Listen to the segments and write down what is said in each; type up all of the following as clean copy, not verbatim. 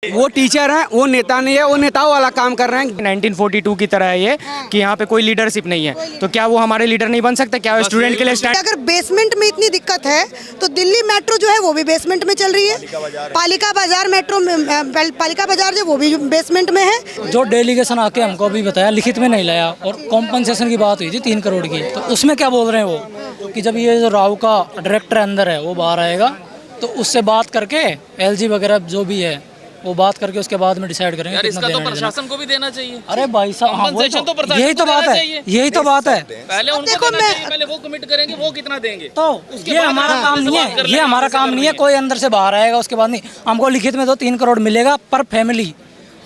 वो टीचर हैं, वो नेता नहीं है, वो नेताओं वाला काम कर रहे हैं। 1942 की तरह है ये कि यहाँ पे कोई लीडरशिप नहीं है, तो क्या वो हमारे लीडर नहीं बन सकते? क्या स्टूडेंट के लिए स्टैंड? अगर बेसमेंट में इतनी दिक्कत है तो दिल्ली मेट्रो जो है वो भी बेसमेंट में चल रही है। पालिका बाजार मेट्रो पालिका बाजार जो वो भी बेसमेंट में है। जो डेलीगेशन आके हमको अभी बताया, लिखित में नहीं लाया, और कॉम्पनसेशन की बात हुई थी 3 करोड़ की, तो उसमें क्या बोल रहे हैं वो कि जब ये जो राव का डायरेक्टर अंदर है वो बाहर आएगा तो उससे बात करके एलजी वगैरह जो भी है वो बात करके उसके बाद में डिसाइड करेंगे। यार इसका तो प्रशासन को भी देना चाहिए। अरे भाई साहब, यही तो बात है, यही तो बात है। पहले उनको देना चाहिए, पहले वो कमिट करेंगे वो कितना देंगे। तो ये हमारा काम नहीं है, ये हमारा काम नहीं है। कोई अंदर से बाहर आएगा उसके बाद नहीं, हमको लिखित में तो 3 करोड़ मिलेगा पर फैमिली,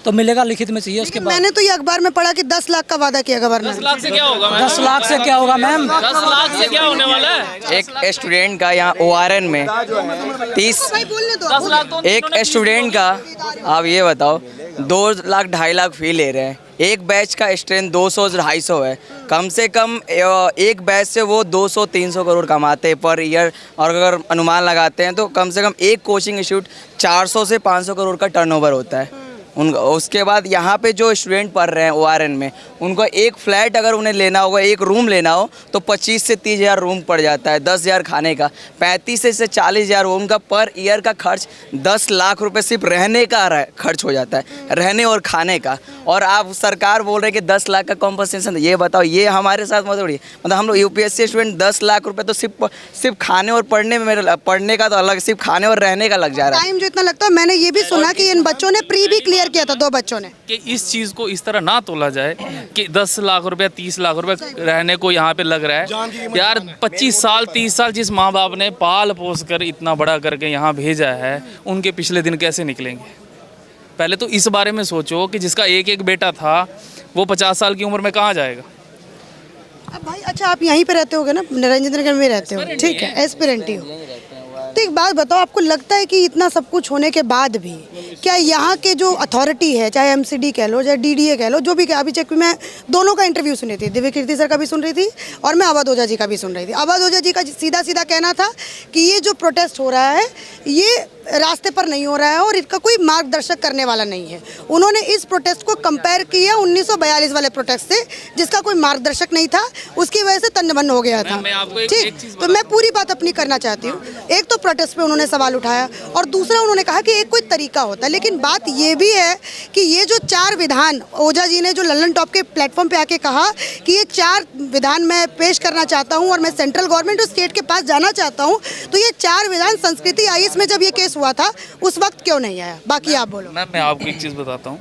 तो मिलेगा लिखित में चाहिए। उसके बाद मैंने तो ये अखबार में पढ़ा कि 10 लाख का वादा किया गवर्नर। 10 लाख से क्या होगा? 10 लाख से क्या होगा मैम? 10 लाख से क्या होने वाला है? एक स्टूडेंट का यहाँ ORN में 30 10 लाख तो एक स्टूडेंट का, आप ये बताओ, 2 लाख 2.5 लाख फी ले रहे हैं। एक बैच का स्ट्रेंथ 200-250 है, कम से कम एक बैच से वो 200-300 करोड़ कमाते हैं पर ईयर, और अगर अनुमान लगाते हैं तो कम से कम एक कोचिंग इंस्टीट्यूट 400 से 500 करोड़ का टर्नओवर होता है उनका। उसके बाद यहाँ पे जो स्टूडेंट पढ़ रहे हैं ORN में, उनको एक फ्लैट अगर उन्हें लेना होगा, एक रूम लेना हो तो 25 से 30 हज़ार रूम पड़ जाता है, 10,000 खाने का, 35 से 40 हज़ार उनका पर ईयर का खर्च। 10 लाख रुपए सिर्फ रहने का खर्च हो जाता है, रहने और खाने का। और आप सरकार बोल रहे हैं कि 10 लाख का कॉम्पनसेशन। ये बताओ, ये हमारे साथ मतलब थोड़ी, मतलब हम लोग UPSC स्टूडेंट 10 लाख रुपये तो सिर्फ खाने और पढ़ने में, मेरे पढ़ने का तो अलग, सिर्फ खाने और रहने का लग जा रहा है। टाइम जो इतना लगता है, मैंने ये भी सुना कि इन बच्चों ने प्री भी क्लियर किया था, 2 बच्चों ने। कि इस चीज़ को इस तरह ना तोला जाए कि 10 लाख रुपया 30 लाख रुपया रहने को यहाँ पे लग रहा है। यार 25 साल 30 साल जिस माँ बाप ने पाल पोस कर इतना बड़ा करके यहाँ भेजा है, उनके पिछले दिन कैसे निकलेंगे? पहले तो इस बारे में सोचो कि जिसका एक बेटा था वो 50 साल की उम्र में कहाँ जाएगा? अब भाई अच्छा, आप यहीं पे रहते होगे ना, निरंजन नगर में रहते हो, ठीक है, एस्पिरेंट ही हो। तो एक बात बताओ, आपको लगता है कि इतना सब कुछ होने के बाद भी क्या यहाँ के जो अथॉरिटी है, चाहे MCD कह लो, चाहे DDA कह लो, जो भी, अभी चेक मैं दोनों का इंटरव्यू सुनी थी, दिव्य कीर्ति सर का भी सुन रही थी और मैं अवध ओझा जी का भी सुन रही थी। अवध ओझा जी का सीधा सीधा कहना था कि ये जो प्रोटेस्ट हो रहा है ये रास्ते पर नहीं हो रहा है और इसका कोई मार्गदर्शक करने वाला नहीं है। उन्होंने इस प्रोटेस्ट को कंपेयर किया 1942 वाले प्रोटेस्ट से, जिसका कोई मार्गदर्शक नहीं था, उसकी वजह से तन्न हो गया था। ठीक, तो मैं पूरी बात अपनी करना चाहती हूँ। एक तो प्रोटेस्ट पे उन्होंने सवाल उठाया और दूसरा उन्होंने कहा कि एक कोई तरीका होता है, लेकिन बात ये भी है कि ये जो 4 विधान ओझा जी ने जो लल्लन टॉप के प्लेटफॉर्म पे आके कहा कि ये 4 विधान मैं पेश करना चाहता हूँ और मैं सेंट्रल गवर्नमेंट और स्टेट के पास जाना चाहता हूँ, तो ये 4 विधान संस्कृति IAS में जब ये केस हुआ था उस वक्त क्यों नहीं आया? बाकी आप बोलो। मैं आपको एक चीज़ बताता हूँ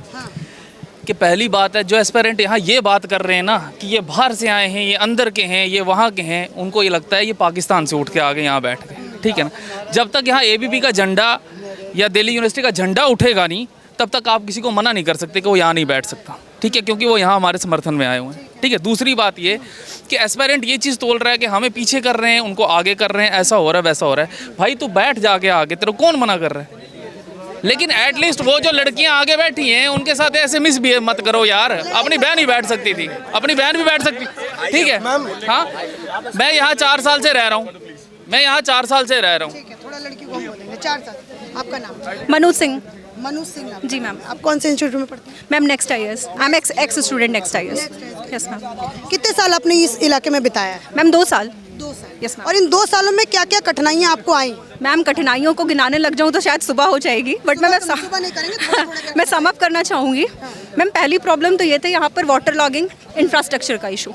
कि पहली बात है, जो एस्पिरेंट यहाँ ये बात कर रहे हैं ना कि ये बाहर से आए हैं, ये अंदर के हैं, ये वहाँ के हैं, उनको ये लगता है ये पाकिस्तान से उठ के आ गए यहाँ बैठ के, ठीक है ना। जब तक यहाँ ABP का झंडा या दिल्ली यूनिवर्सिटी का झंडा उठेगा नहीं, तब तक आप किसी को मना नहीं कर सकते कि वो यहाँ नहीं बैठ सकता, ठीक है, क्योंकि वो यहाँ हमारे समर्थन में आए हुए हैं, ठीक है। दूसरी बात ये कि एस्पिरेंट ये चीज़ तोल रहा है कि हमें पीछे कर रहे हैं, उनको आगे कर रहे हैं, ऐसा हो रहा है वैसा हो रहा है। भाई तू बैठ जाके आगे, तेरे कौन मना कर रहा है? लेकिन एटलीस्ट वो जो लड़कियां आगे बैठी हैं उनके साथ ऐसे मिसबिहेव मत करो यार। अपनी बहन ही बैठ सकती थी, अपनी बहन भी बैठ सकती, ठीक है। हाँ, मैं यहाँ 4 साल से रह रहा हूँ, मैं यहाँ 4 साल से रह रहा हूँ। थोड़ा लड़की को हम बोलेंगे। 4 साल। आपका नाम? मनोज सिंह। मनोज सिंह जी मैम। आप कौन से इंस्टीट्यूट में पढ़ते हैं? Ma'am next IAS, I am x student next IAS। Yes ma'am. कितने साल आपने इस इलाके में बिताया है? मैम 2 साल। 2 साल। Yes ma'am. और इन 2 सालों में क्या क्या कठिनाइयाँ आपको आई? मैम कठिनाइयों को गिनाने लग जाऊँ तो शायद सुबह हो जाएगी, बट मैं सुबह नहीं करेंगे, थोड़ा मैं सम अप करना चाहूँगी। मैम पहली प्रॉब्लम तो ये था यहाँ पर वाटर लॉगिंग इंफ्रास्ट्रक्चर का इशू।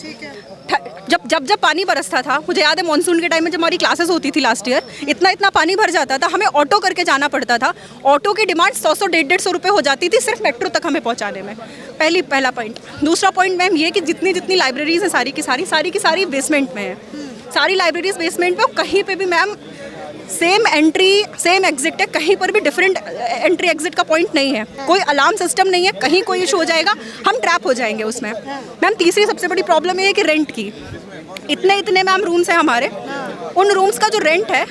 जब पानी बरसता था, मुझे याद है मानसून के टाइम में जब हमारी क्लासेस होती थी लास्ट ईयर, इतना पानी भर जाता था, हमें ऑटो करके जाना पड़ता था। ऑटो की डिमांड 100 150 रुपये हो जाती थी सिर्फ मेट्रो तक हमें पहुँचाने में। पहला पॉइंट। दूसरा पॉइंट मैम ये कि जितनी लाइब्रेरीज हैं सारी की सारी बेसमेंट में है। सारी लाइब्रेरीज बेसमेंट में, और कहीं पे भी ma'am same entry same exit है, कहीं पर भी डिफरेंट एंट्री एग्जिट का पॉइंट नहीं है, कोई अलार्म सिस्टम नहीं है, कहीं कोई इशू हो जाएगा हम ट्रैप हो जाएंगे उसमें। मैम तीसरी सबसे बड़ी प्रॉब्लम ये है कि रेंट की, इतने मैम रूम्स हैं हमारे, उन रूम्स का जो रेंट है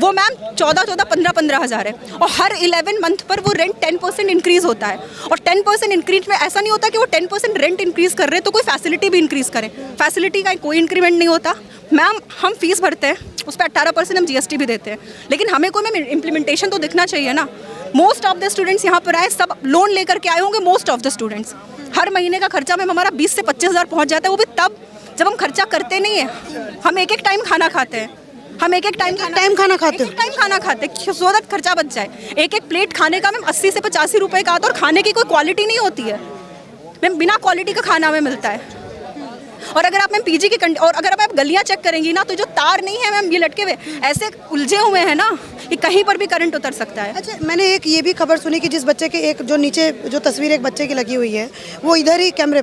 वो मैम 15 हज़ार है, और हर 11 मंथ पर वो रेंट 10% इंक्रीज़ होता है। और 10% इंक्रीज में ऐसा नहीं होता कि वो 10% रेंट इंक्रीज़ कर रहे हैं तो कोई फैसिलिटी भी इंक्रीज़ करें, फैसिलिटी का कोई इंक्रीमेंट नहीं होता। मैम हम फीस भरते हैं, उस पर 18% हम GST भी देते हैं, लेकिन हमें कोई मैम इम्प्लीमेंटेशन तो दिखना चाहिए ना। मोस्ट ऑफ द स्टूडेंट्स यहाँ पर आए, सब लोन लेकर के आए होंगे। मोस्ट ऑफ द स्टूडेंट्स, हर महीने का खर्चा मैम हमारा 20 से 25 हज़ार पहुँच जाता है, वो भी तब जब हम खर्चा करते नहीं है। हम एक एक टाइम खाना खाते हैं, हम एक एक टाइम खाना खाते हैं सो दैट खर्चा बच जाए। एक एक प्लेट खाने का मैम 80 से 85 रुपए का आता है, और खाने की कोई क्वालिटी नहीं होती है मैम, बिना क्वालिटी का खाना हमें मिलता है। और अगर आप मैम पीजी की और अगर आप गलियां चेक करेंगी ना, तो जो तार नहीं है मैम, ये लटके हुए ऐसे उलझे हुए हैं ना कि कहीं पर भी करंट उतर सकता है। अच्छा, मैंने एक ये भी खबर सुनी कि जिस बच्चे के एक जो नीचे जो तस्वीर एक बच्चे की लगी हुई है, वो इधर ही कैमरे,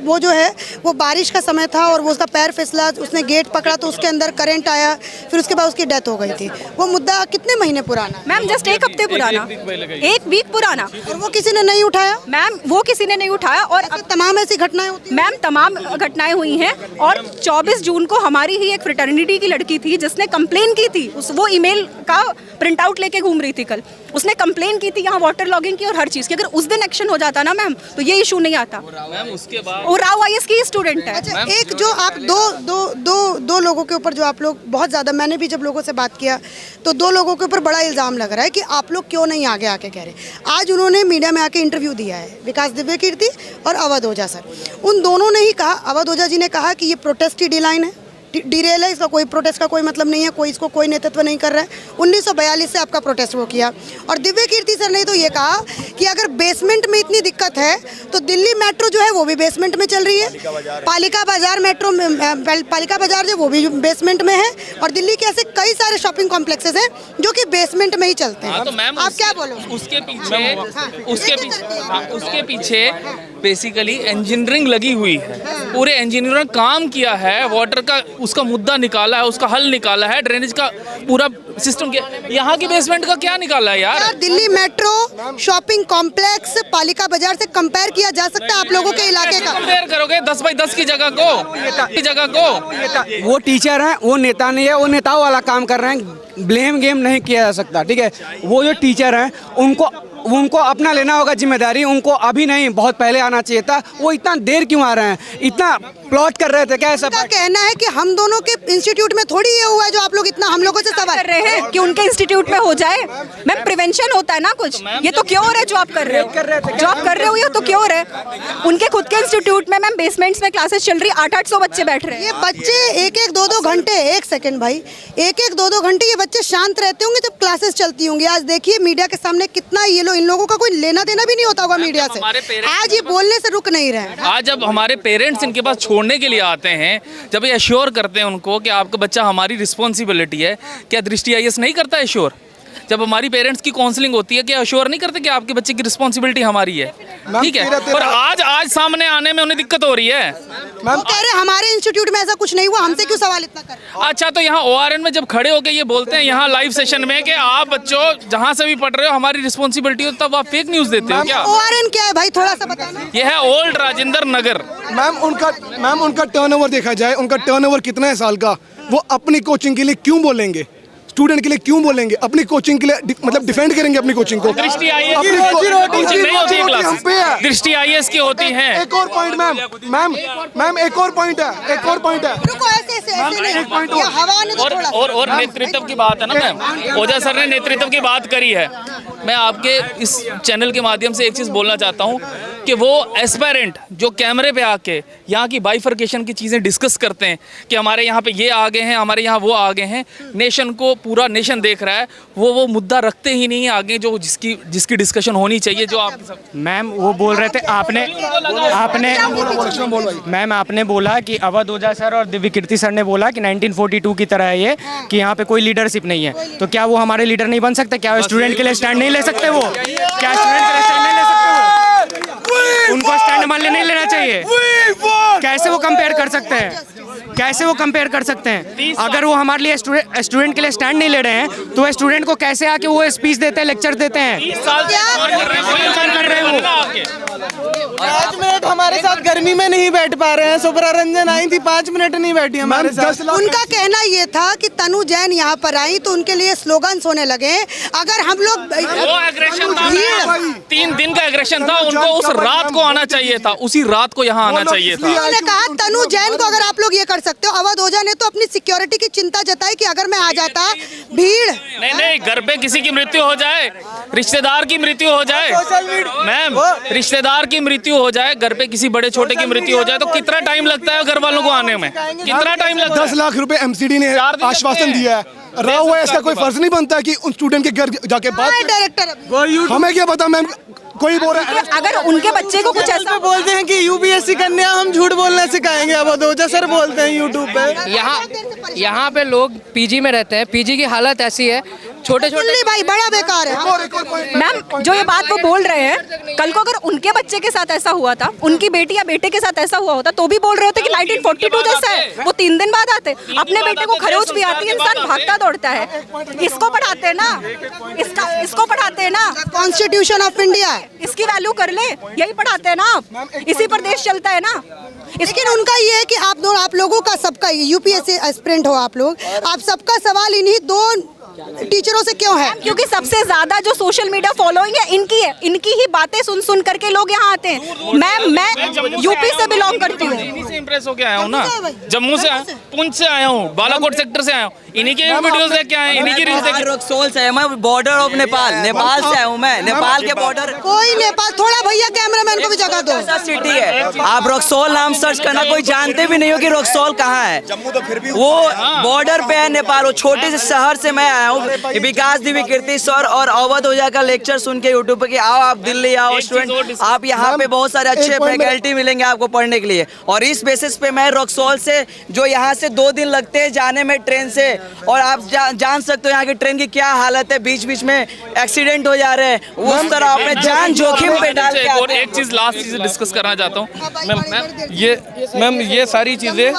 वो जो है वो बारिश का समय था और वो उसका पैर फिसला, उसने गेट पकड़ा तो उसके अंदर करंट आया, फिर उसके बाद उसकी डेथ हो गई थी। वो मुद्दा कितने महीने पुराना? मैम जस्ट एक हफ्ते पुराना, एक वीक पुराना। और वो किसी ने नहीं उठाया? मैम वो किसी ने नहीं उठाया। और अब तमाम ऐसी घटनाएं होती हैं? मैम तमाम घटनाएं हुई हैं। और 24 जून को हमारी ही एक फ्रेटर्निटी की लड़की थी जिसने कंप्लेन की थी, वो ईमेल का प्रिंट आउट लेके घूम रही थी कल, उसने कंप्लेन की थी यहाँ वाटर लॉगिंग की और हर चीज़ की। अगर उस दिन एक्शन हो जाता ना मैम, तो ये इशू नहीं आता। मैम उसके बाद वो राव आईएएस की स्टूडेंट है। अच्छा, एक जो आप दो लोगों के ऊपर जो आप लोग बहुत ज़्यादा, मैंने भी जब लोगों से बात किया तो दो लोगों के ऊपर बड़ा इल्ज़ाम लग रहा है कि आप लोग क्यों नहीं आगे आके कह रहे। आज उन्होंने मीडिया में आके इंटरव्यू दिया है, विकास दिव्य कीर्ति और अवध ओझा सर, उन दोनों ने ही कहा, अवध ओझा जी ने कहा कि ये प्रोटेस्ट की डिलाइन है, डिरेल है, इसका कोई प्रोटेस्ट का कोई मतलब नहीं है, कोई इसको कोई नेतृत्व नहीं कर रहा है। 1942 से आपका प्रोटेस्ट वो किया। और दिव्य कीर्ति सर ने तो ये कहा कि अगर बेसमेंट में इतनी दिक्कत है तो दिल्ली मेट्रो जो है वो भी बेसमेंट में चल रही है, पालिका बाजार मेट्रो, पालिका बाजार जो वो भी बेसमेंट में है, और दिल्ली के ऐसे कई सारे शॉपिंग कॉम्प्लेक्सेस हैं जो कि बेसमेंट में ही चलते हैं। तो मैम आप क्या बोलो? उसके पीछे बेसिकली इंजीनियरिंग लगी हुई है, पूरे इंजीनियर काम किया है, वाटर का उसका मुद्दा निकाला है, उसका हल निकाला है, ड्रेनेज का पूरा सिस्टम किया। यहाँ की बेसमेंट का क्या निकाला है यार? दिल्ली मेट्रो, शॉपिंग कॉम्प्लेक्स, पालिका बाजार से कंपेयर किया जा सकता है आप लोगों के इलाके का? कंपेयर करोगे 10 बाई 10 की जगह को वो टीचर हैं, वो नेता नहीं है, वो नेताओं वाला काम कर रहे हैं, ब्लेम गेम नहीं किया जा सकता, ठीक है। वो जो टीचर हैं उनको अपना लेना होगा जिम्मेदारी, उनको अभी नहीं बहुत पहले आना चाहिए था। वो इतना देर क्यों आ रहे हैं, इतना प्लॉट कर रहे थे क्या? ऐसा कहना है कि हम दोनों के इंस्टीट्यूट में थोड़ी ये हुआ है जो आप लोग इतना हम लोगों से सवाल कर रहे हैं कि उनके इंस्टीट्यूट में हो जाए। मैम प्रिवेंशन होता है ना कुछ, ये तो क्योर है जो आप कर रहे हो, जो आप कर रहे हो ये तो क्योर है। उनके खुद के इंस्टीट्यूट में मैम बेसमेंट्स में क्लासेस चल रही, 800-800 बच्चे बैठ रहे हैं। ये बच्चे 1-1, 2-2 घंटे, एक सेकंड भाई, 1-1, 2-2 घंटे ये बच्चे शांत रहते होंगे जब क्लासेस चलती होंगी। आज देखिए मीडिया के सामने कितना ये लोग, इन लोगों का कोई लेना देना भी नहीं होता होगा मीडिया से, आज ये बोलने से रुक नहीं रहे। आज जब हमारे पेरेंट्स इनके पास छोड़ने के लिए आते हैं, जब ये अश्योर करते हैं उनको कि आपका बच्चा हमारी रिस्पॉन्सिबिलिटी है, क्या दृष्टि आईएएस नहीं करता है? जब हमारी पेरेंट्स की काउंसलिंग होती है, क्या अश्योर नहीं करते कि आपके बच्चे की रिस्पॉन्सिबिलिटी हमारी है? ठीक है, और आज सामने आने में उन्हें दिक्कत हो रही है। वो कह रहे हमारे इंस्टीट्यूट में ऐसा कुछ नहीं हुआ, हमसे क्यों सवाल इतना कर रहे? अच्छा, तो यहाँ ORN में जब खड़े होके ये बोलते हैं यहाँ लाइव सेशन में कि आप बच्चों जहाँ से भी पढ़ रहे हो हमारी रिस्पॉन्सिबिलिटी हो, तब आप फेक न्यूज देते हो क्या? ORN क्या है भाई, थोड़ा सा बताना। ये है ओल्ड राजेंद्र नगर। मैम उनका टर्नओवर देखा जाए, उनका टर्नओवर कितना है साल का, वो अपनी कोचिंग के लिए क्यों बोलेंगे, स्टूडेंट के लिए क्यों बोलेंगे, अपनी कोचिंग के लिए मतलब डिफेंड करेंगे अपनी कोचिंग को। दृष्टि आईएएस अपनी नहीं होती रोटी क्लास, हम पे है। दृष्टि आईएएस की होती है। एक और पॉइंट मैम एक और पॉइंट है, रुको, ऐसे नहीं, ये हवा ने तो थोड़ा और नेतृत्व की बात है ना मैम, ओझा सर ने नेतृत्व की बात करी है। मैं आपके इस चैनल के माध्यम से एक चीज़ बोलना चाहता हूँ कि वो एस्पायरेंट जो कैमरे पे आके यहाँ की बाइफर्केशन की चीज़ें डिस्कस करते हैं कि हमारे यहाँ पे ये आगे हैं, हमारे यहाँ वो आगे हैं, नेशन को पूरा नेशन देख रहा है, वो मुद्दा रखते ही नहीं है आगे जो जिसकी डिस्कशन होनी चाहिए। जो आप मैम वो बोल रहे थे, आपने बोला कि अवध ओझा सर और दिव्य कीर्ति सर ने बोला कि 1942 की तरह है ये, कि यहाँ पे कोई लीडरशिप नहीं है, तो क्या वो हमारे लीडर नहीं बन सकते? क्या स्टूडेंट के लिए स्टैंड नहीं ले सकते? वो क्या स्टूडेंट के लिए स्टैंड नहीं ले सकते? वो उनको स्टैंड मान नहीं लेना चाहिए? कैसे वो कंपेयर कर सकते हैं? कैसे वो कंपेयर कर सकते हैं? अगर वो हमारे लिए स्टूडेंट के लिए स्टैंड नहीं ले रहे हैं, तो स्टूडेंट को कैसे आके वो स्पीच देते हैं, लेक्चर देते हैं? 5 मिनट हमारे साथ गर्मी में नहीं बैठ पा रहे हैं। सुब्रा रंजन आई थी, 5 मिनट नहीं बैठी हमारे साथ। उनका कहना ये था कि तनु जैन यहाँ पर आई तो उनके लिए स्लोगन्स होने लगे। अगर हम लोग 3 दिन का एग्रेशन था उनको उस रात को आना चाहिए था, उसी रात को यहाँ आना चाहिए था। उन्होंने कहा तनु जैन को अगर आप लोग ये कर सकते हो, अवध ओझा ने तो अपनी सिक्योरिटी की चिंता जताई कि अगर मैं आ जाता भीड़। नहीं, घर पे किसी की मृत्यु हो जाए, रिश्तेदार की मृत्यु हो जाए, मैम रिश्तेदार की मृत्यु हो जाए, घर पे किसी बड़े छोटे की मृत्यु हो जाए तो कितना टाइम लगता है घर वालों को आने में? कितना टाइम लगता है? 10 लाख रुपए एमसीडी ने आश्वासन दिया है, रहा हुआ है, इसका कोई फर्ज नहीं बनता कि उन स्टूडेंट के घर जाके बात। डायरेक्टर हमें क्या पता मैम, कोई बोल रहा है अगर उनके बच्चे को कुछ ऐसा बोलते हैं कि यूपीएससी करने हम झूठ बोलना सिखाएंगे, अब ओझा सर बोलते हैं यूट्यूब पे। यहाँ पे लोग पीजी में रहते हैं, पीजी की हालत ऐसी है, छोटे छोटे भाई बड़ा बेकार है। मैम जो ये बात वो बोल रहे हैं, कल को अगर उनके बच्चे के साथ ऐसा हुआ था, उनकी बेटी या बेटे के साथ ऐसा हुआ होता तो भी बोल रहे होते कि 1942 जैसा है, वो 3 दिन बाद आते। अपने बेटे को खरोच भी आती है, इंसान भागता दौड़ता है। इसको पढ़ाते हैं ना, इसको पढ़ाते हैं ना, कॉन्स्टिट्यूशन ऑफ इंडिया, इसकी वैल्यू कर ले, यही पढ़ाते हैं ना आप, इसी पर देश चलता है ना। लेकिन उनका ये है कि आप लोगों का सबका यूपीएससी एस्पिरेंट हो आप लोग, आप सबका सवाल इन्हीं 2 टीचरों से क्यों है? क्योंकि सबसे ज्यादा जो सोशल मीडिया फॉलोइंग है इनकी है, इनकी ही बातें सुन सुन करके लोग यहाँ आते हैं। मैं यूपी से बिलोंग करती हूँ, इन्हीं से इम्प्रेस होके आया हूँ ना, जम्मू से, पुंछ से आया हूँ, बालाकोट सेक्टर से आया हूँ, इन्हीं के वीडियोस देख के आए, इन्हीं की रील्स देख। रक्सौल से है मैं, बॉर्डर ऑफ नेपाल, नेपाल से आया हूँ मैं, नेपाल के बॉर्डर। कोई नेपाल, थोड़ा भैया कैमरामैन को भी जगह दो। ऐसा सिटी है, आप रक्सौल नाम सर्च करना, कोई जानते भी नहीं हो कि रक्सौल कहाँ है। जम्मू तो फिर भी वो बॉर्डर पे है नेपाल, वो छोटे से शहर से मैं आया हूँ। विकास दिव्यकीर्ति सर और अवध ओझा का लेक्चर सुन के यूट्यूब पे कि आओ आप दिल्ली आओ स्टूडेंट, आप यहाँ पे बहुत सारे अच्छे फैकल्टी मिलेंगे आपको पढ़ने के लिए। और इस बेसिस पे मैं रक्सौल से, जो यहाँ से 2 दिन लगते हैं जाने में ट्रेन से, और आप जान सकते हो यहाँ की ट्रेन की क्या हालत है, बीच बीच में एक्सीडेंट हो जा रहे हैं, उस तरह अपने जान जोखिम पे डाल के। और एक चीज लास्ट चीज डिस्कस करना चाहता हूँ मैम, ये सारी चीजें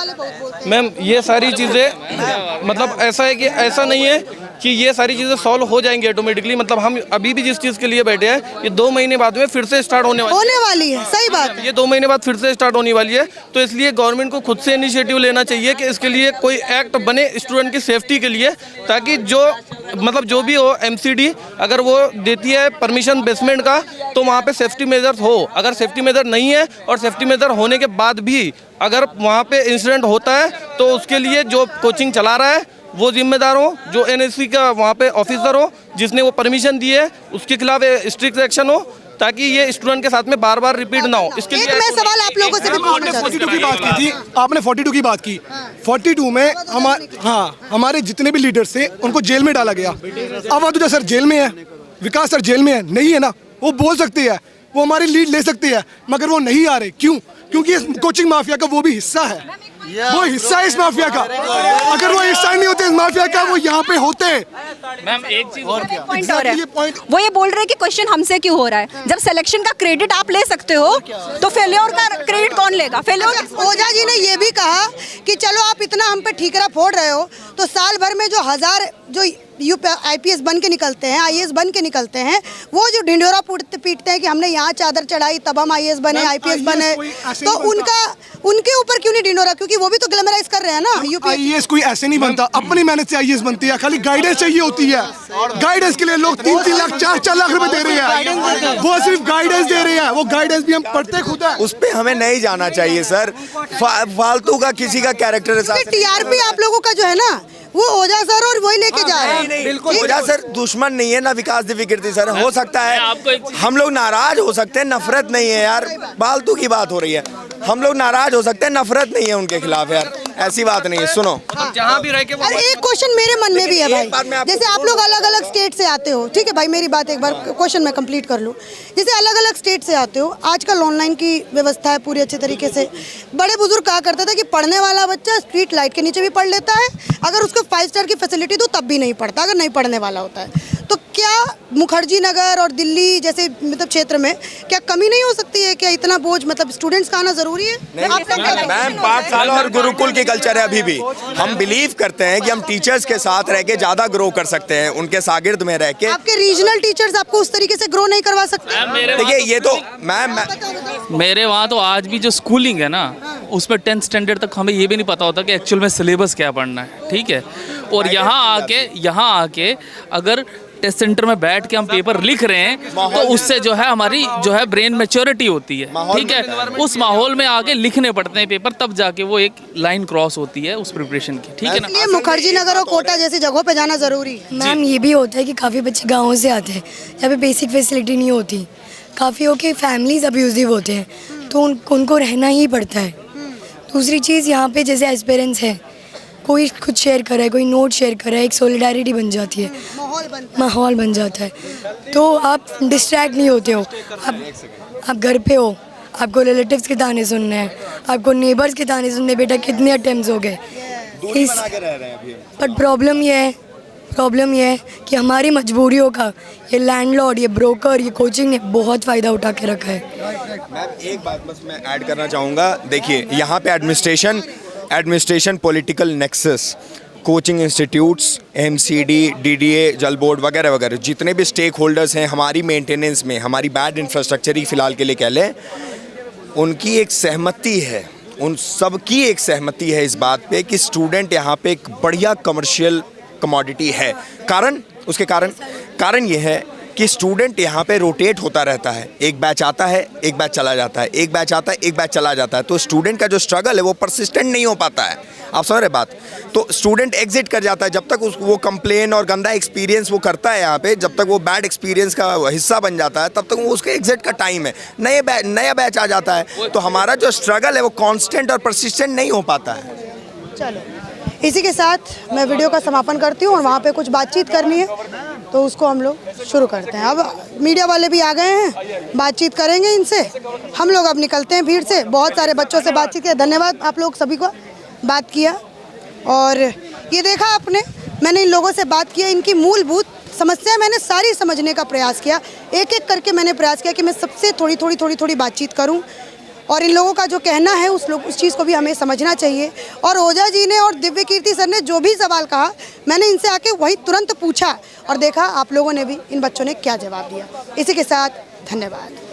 मतलब ऐसा है कि ऐसा नहीं है कि ये सारी चीज़ें सॉल्व हो जाएंगी ऑटोमेटिकली। मतलब हम अभी भी जिस चीज़ के लिए बैठे हैं, ये 2 महीने बाद में फिर से स्टार्ट होने वाली है। सही बात है, ये 2 महीने बाद फिर से स्टार्ट होने वाली है। तो इसलिए गवर्नमेंट को खुद से इनिशिएटिव लेना चाहिए कि इसके लिए कोई एक्ट बने स्टूडेंट की सेफ्टी के लिए, ताकि जो भी हो एमसीडी अगर वो देती है परमिशन बेसमेंट का, तो वहाँ पे सेफ्टी मेजर्स हो। अगर सेफ्टी मेजर नहीं है और सेफ्टी मेजर होने के बाद भी अगर वहाँ पे इंसिडेंट होता है, तो उसके लिए जो कोचिंग चला रहा है वो जिम्मेदार हो, जो एनएससी का वहाँ पे ऑफिसर हो जिसने वो परमिशन दी है उसके खिलाफ स्ट्रिक्ट एक्शन हो, ताकि ये स्टूडेंट के साथ में बार बार रिपीट ना हो। इसके लिए मैं सवाल आप लोगों से भी पूछना चाहती हूं। 42 की बात की थी आपने, 42 की बात की। 42 में हमारे जितने भी लीडर्स थे उनको जेल में डाला गया। अवध ओझा सर जेल में है, विकास सर जेल में है, नहीं है ना, वो बोल सकते हैं, वो हमारी लीड ले सकते हैं, मगर वो नहीं आ रहे। क्यों? क्योंकि इस कोचिंग माफिया का वो भी हिस्सा है, वो हिस्सा है इस माफिया का। अगर वो हिस्सा नहीं होते इस माफिया का, वो यहाँ पे होते। मैम एक चीज और पॉइंट और है, वो ये बोल रहे हैं कि क्वेश्चन हमसे क्यों हो रहा है। जब सिलेक्शन का क्रेडिट आप ले सकते हो तो फेल्योर का क्रेडिट कौन लेगा? फेल्योर ओझा जी ने ये भी कहा कि चलो आप इतना हम पे ठीकरा फोड़ रहे हो, तो साल भर में जो 1000 जो आईपीएस बन के निकलते हैं, आईएएस बन के निकलते हैं, वो जो ढिंढोरा पीटते हैं कि हमने यहाँ चादर चढ़ाई तब हम आईएएस बने, आईपीएस बने, तो उनके ऊपर क्यों नहीं ढिंढोरा? क्योंकि वो भी तो ग्लैमराइज कर रहे हैं ना। आईएएस कोई ऐसे नहीं बनता, अपनी मेहनत से आईएएस बनती है, खाली गाइडेंस चाहिए होती है। गाइडेंस के लिए लोग 3-3 लाख 4-4 लाख रुपए दे रहे हैं, वो सिर्फ गाइडेंस दे रहे हैं। वो गाइडेंस भी हम पढ़ते खुद है। उस पे हमें नहीं जाना चाहिए सर, फालतू का किसी का कैरेक्टर। टीआरपी आप लोगों का जो है ना, वो ओझा सर और वही लेके जा रहे हैं। बिल्कुल, ओझा सर दुश्मन नहीं है ना विकास दिव्यकीर्ति सर। हो सकता है हम लोग नाराज हो सकते हैं, नफरत नहीं है यार, फालतू की बात हो रही है। हम लोग नाराज हो सकते हैं, नफरत नहीं है उनके खिलाफ यार, ऐसी बात नहीं है। सुनो, जहाँ भी रह के एक क्वेश्चन मेरे मन में भी है भाई, जैसे आप लोग अलग अलग स्टेट से आते हो, ठीक है भाई, मेरी बात एक बार क्वेश्चन मैं कंप्लीट कर लूँ। जैसे अलग अलग स्टेट से आते हो, आजकल ऑनलाइन की व्यवस्था है पूरी अच्छे तरीके से। बड़े बुजुर्ग कहा करता था कि पढ़ने वाला बच्चा स्ट्रीट लाइट के नीचे भी पढ़ लेता है, अगर उसको 5 स्टार की फैसिलिटी दो तब भी नहीं पढ़ता, अगर नहीं पढ़ने वाला होता है। तो क्या मुखर्जी नगर और दिल्ली जैसे मतलब क्षेत्र में क्या कमी नहीं हो सकती है? क्या इतना बोझ मतलब स्टूडेंट्स का आना जरूरी है? मैम पाठशाला और गुरुकुल की कल्चर है अभी भी। हम बिलीव करते हैं कि हम टीचर्स के साथ रह के ज्यादा ग्रो कर सकते हैं, उनके शागिर्द में रह के। आपके रीजनल टीचर्स आपको उस तरीके से ग्रो नहीं करवा सकते? देखिए ये तो मैम मेरे वहाँ तो आज भी जो स्कूलिंग है ना, उसमें 10th स्टैंडर्ड तक हमें ये भी नहीं पता होता कि एक्चुअल में सिलेबस क्या पढ़ना है, ठीक है। और यहाँ आके अगर टेस्ट सेंटर में बैठ के हम पेपर लिख रहे हैं तो उससे जो है हमारी जो है ब्रेन मैच्योरिटी होती है, ठीक है। उस माहौल में आगे लिखने पड़ते हैं पेपर, तब जाके वो एक लाइन क्रॉस होती है उस प्रिपरेशन की, ठीक है ना। इसलिए मुखर्जी नगर और कोटा जैसी जगहों पे जाना जरूरी है। मैम ये भी होता है कि काफ़ी बच्चे गाँव से आते हैं जहाँ पे बेसिक फैसिलिटी नहीं होती, काफ़ी के फैमिलीज अब्यूजिव होते हैं, तो उनको रहना ही पड़ता है। दूसरी चीज़ यहाँ पे जैसे एस्पिरेंट्स है, कोई कुछ शेयर कर रहा है, कोई नोट शेयर कर रहा है, एक सॉलिडारिटी बन जाती है, माहौल बन जाता है, तो आप डिस्ट्रैक्ट नहीं होते हो। आप घर पे हो, आपको रिलेटिव्स के ताने सुनने हैं, आपको नेबर्स के ताने सुनने, बेटा कितने अटेम्प्ट्स हो गए इस, बट प्रॉब्लम ये है कि हमारी मजबूरियों का ये लैंडलॉर्ड, ये ब्रोकर, ये कोचिंग ने बहुत फ़ायदा उठा के रखा है। मैम एक बात बस मैं ऐड करना चाहूँगा, देखिए यहाँ पे administration political nexus, coaching institutes, MCD, DDA, जल बोर्ड वगैरह वगैरह जितने भी स्टेक होल्डर्स हैं हमारी मेंटेनेंस में, हमारी बैड इंफ्रास्ट्रक्चर ही फ़िलहाल के लिए कह लें, उनकी एक सहमति है, उन सब की एक सहमति है इस बात पे कि स्टूडेंट यहाँ पे एक बढ़िया कमर्शियल कमोडिटी है। उसके कारण ये है कि स्टूडेंट यहाँ पे रोटेट होता रहता है, एक बैच आता है, एक बैच चला जाता है, एक बैच आता है, एक बैच चला जाता है, तो स्टूडेंट का जो स्ट्रगल है वो परसिस्टेंट नहीं हो पाता है। आप समझ रहे बात? तो स्टूडेंट एग्जिट कर जाता है, जब तक वो कंप्लेन और गंदा एक्सपीरियंस वो करता है यहाँ पे, जब तक वो बैड एक्सपीरियंस का हिस्सा बन जाता है, तब तक वो उसके एग्जिट का टाइम है, नया बैच आ जाता है, तो हमारा जो स्ट्रगल है वो कॉन्स्टेंट और परसिस्टेंट नहीं हो पाता है। चलो इसी के साथ मैं वीडियो का समापन करती हूँ और वहाँ पे कुछ बातचीत करनी है तो उसको हम लोग शुरू करते हैं। अब मीडिया वाले भी आ गए हैं, बातचीत करेंगे इनसे, हम लोग अब निकलते हैं भीड़ से। बहुत सारे बच्चों से बातचीत किया, धन्यवाद आप लोग सभी को बात किया। और ये देखा आपने, मैंने इन लोगों से बात किया, इनकी मूलभूत समस्या मैंने सारी समझने का प्रयास किया, एक एक करके मैंने प्रयास किया कि मैं सबसे थोड़ी बातचीत करूँ और इन लोगों का जो कहना है उस चीज़ को भी हमें समझना चाहिए। और ओझा जी ने और दिव्य कीर्ति सर ने जो भी सवाल कहा मैंने इनसे आके वही तुरंत पूछा और देखा आप लोगों ने भी, इन बच्चों ने क्या जवाब दिया। इसी के साथ धन्यवाद।